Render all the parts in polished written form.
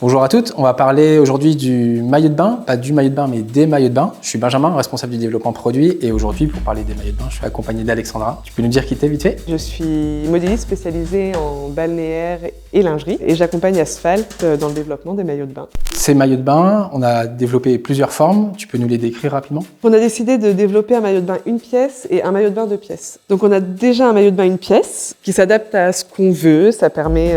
Bonjour à toutes, on va parler aujourd'hui du maillot de bain, pas du maillot de bain mais des maillots de bain. Je suis Benjamin, responsable du développement produit et aujourd'hui pour parler des maillots de bain, je suis accompagné d'Alexandra. Tu peux nous dire qui t'es vite fait? Je suis modéliste spécialisée en balnéaire et lingerie et j'accompagne Asphalt dans le développement des maillots de bain. Ces maillots de bain, on a développé plusieurs formes, tu peux nous les décrire rapidement? On a décidé de développer un maillot de bain une pièce et un maillot de bain deux pièces. Donc on a déjà un maillot de bain une pièce qui s'adapte à ce qu'on veut, ça permet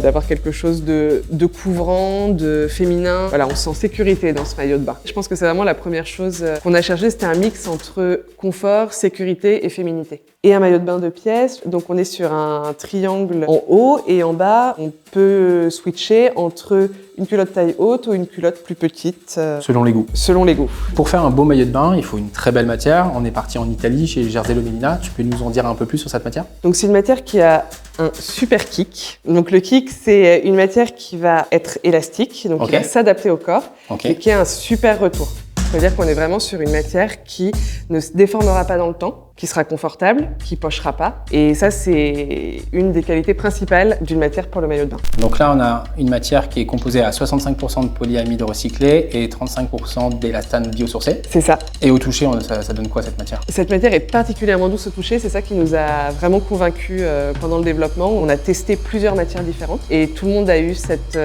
d'avoir quelque chose de couvrant, de féminin. Voilà, on se sent en sécurité dans ce maillot de bain. Je pense que c'est vraiment la première chose qu'on a cherché, c'était un mix entre confort, sécurité et féminité. Et un maillot de bain deux pièces, donc on est sur un triangle en haut et en bas, on peut switcher entre une culotte taille haute ou une culotte plus petite. Selon les goûts. Selon les goûts. Pour faire un beau maillot de bain, il faut une très belle matière. On est parti en Italie chez Jersey Lomellina. Tu peux nous en dire un peu plus sur cette matière? Donc c'est une matière qui a un super kick. Donc le kick, c'est une matière qui va être élastique, donc qui va s'adapter au corps et qui a un super retour. C'est-à-dire qu'on est vraiment sur une matière qui ne se déformera pas dans le temps, qui sera confortable, qui pochera pas. Et ça, c'est une des qualités principales d'une matière pour le maillot de bain. Donc là, on a une matière qui est composée à 65% de polyamide recyclé et 35% d'élastane biosourcé. C'est ça. Et au toucher, ça donne quoi cette matière? Cette matière est particulièrement douce au toucher. C'est ça qui nous a vraiment convaincus pendant le développement. On a testé plusieurs matières différentes et tout le monde a eu cette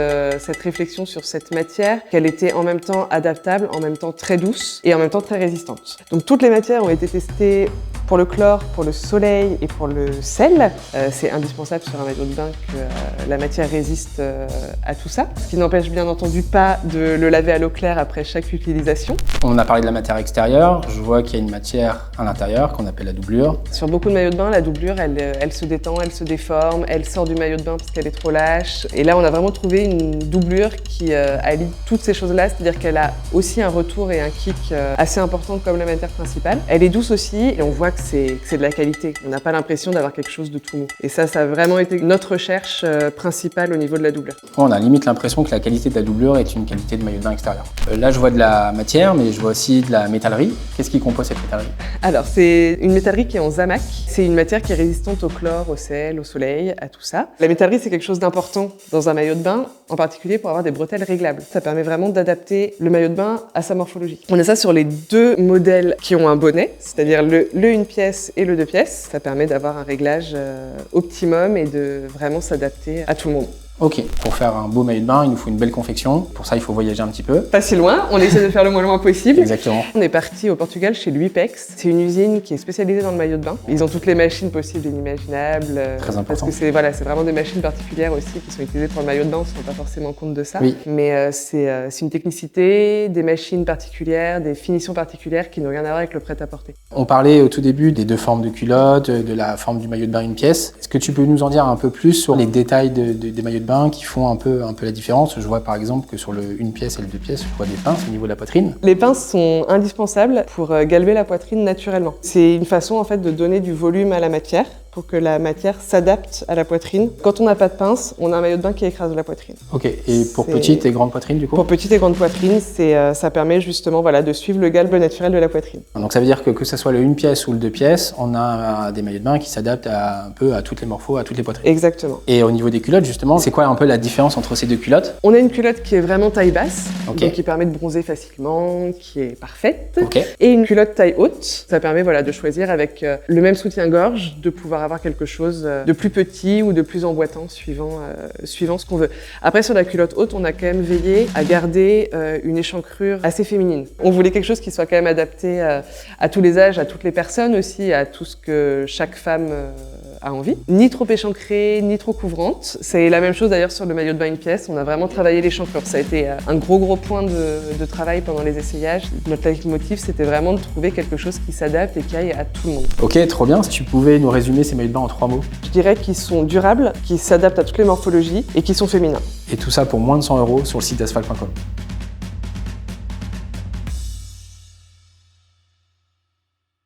réflexion sur cette matière, qu'elle était en même temps adaptable, en même temps très douce et en même temps très résistante. Donc toutes les matières ont été testées pour le chlore, pour le soleil et pour le sel. C'est indispensable sur un maillot de bain que la matière résiste à tout ça. Ce qui n'empêche bien entendu pas de le laver à l'eau claire après chaque utilisation. On a parlé de la matière extérieure. Je vois qu'il y a une matière à l'intérieur qu'on appelle la doublure. Sur beaucoup de maillots de bain, la doublure, elle se détend, elle se déforme, elle sort du maillot de bain parce qu'elle est trop lâche. Et là, on a vraiment trouvé une doublure qui allie toutes ces choses-là, c'est-à-dire qu'elle a aussi un retour et un kick assez important comme la matière principale. Elle est douce aussi et on voit que c'est de la qualité. On n'a pas l'impression d'avoir quelque chose de tout mou. Et ça a vraiment été notre recherche principale au niveau de la doublure. On a limite l'impression que la qualité de la doublure est une qualité de maillot de bain extérieur. Là, je vois de la matière, mais je vois aussi de la métallerie. Qu'est-ce qui compose cette métallerie? Alors, c'est une métallerie qui est en zamac. C'est une matière qui est résistante au chlore, au sel, au soleil, à tout ça. La métallerie, c'est quelque chose d'important dans un maillot de bain, en particulier pour avoir des bretelles réglables. Ça permet vraiment d'adapter le maillot de bain à sa morphologie. On a ça sur les deux modèles qui ont un bonnet, c'est-à-dire le une pièce et le deux pièces. Ça permet d'avoir un réglage optimum et de vraiment s'adapter à tout le monde. Ok, pour faire un beau maillot de bain, il nous faut une belle confection. Pour ça, il faut voyager un petit peu. Pas si loin, on essaie de faire le moins loin possible. Exactement. On est parti au Portugal chez Luipex. C'est une usine qui est spécialisée dans le maillot de bain. Ils ont toutes les machines possibles et inimaginables. Très important. Parce que c'est vraiment des machines particulières aussi qui sont utilisées pour le maillot de bain. On ne se rend pas forcément compte de ça. Oui. Mais c'est une technicité, des machines particulières, des finitions particulières qui n'ont rien à voir avec le prêt-à-porter. On parlait au tout début des deux formes de culottes, de la forme du maillot de bain une pièce. Est-ce que tu peux nous en dire un peu plus sur les détails des maillots de bain qui font un peu la différence? Je vois par exemple que sur le une pièce et le deux pièces, je vois des pinces au niveau de la poitrine. Les pinces sont indispensables pour galber la poitrine naturellement. C'est une façon en fait de donner du volume à la matière pour que la matière s'adapte à la poitrine. Quand on n'a pas de pince, on a un maillot de bain qui écrase la poitrine. Ok, et pour petite et grande poitrine du coup? Pour petite et grande poitrine, ça permet justement de suivre le galbe naturel de la poitrine. Donc ça veut dire que ce soit le une pièce ou le deux pièces, on a des maillots de bain qui s'adaptent un peu à toutes les morphos, à toutes les poitrines. Exactement. Et au niveau des culottes justement, c'est quoi un peu la différence entre ces deux culottes? On a une culotte qui est vraiment taille basse, donc qui permet de bronzer facilement, qui est parfaite. Et une culotte taille haute, ça permet de choisir avec le même soutien-gorge, de pouvoir avoir quelque chose de plus petit ou de plus emboîtant suivant ce qu'on veut. Après, sur la culotte haute, on a quand même veillé à garder une échancrure assez féminine. On voulait quelque chose qui soit quand même adapté à tous les âges, à toutes les personnes aussi, à tout ce que chaque femme a envie. Ni trop échancrée, ni trop couvrante. C'est la même chose d'ailleurs sur le maillot de bain une pièce. On a vraiment travaillé l'échancrure. Ça a été un gros point de travail pendant les essayages. Notre leitmotiv, c'était vraiment de trouver quelque chose qui s'adapte et qui aille à tout le monde. Ok, trop bien. Si tu pouvais nous résumer ces maillots de bain en 3 mots? Je dirais qu'ils sont durables, qu'ils s'adaptent à toutes les morphologies et qu'ils sont féminins. Et tout ça pour moins de 100 € sur le site asphalt.com.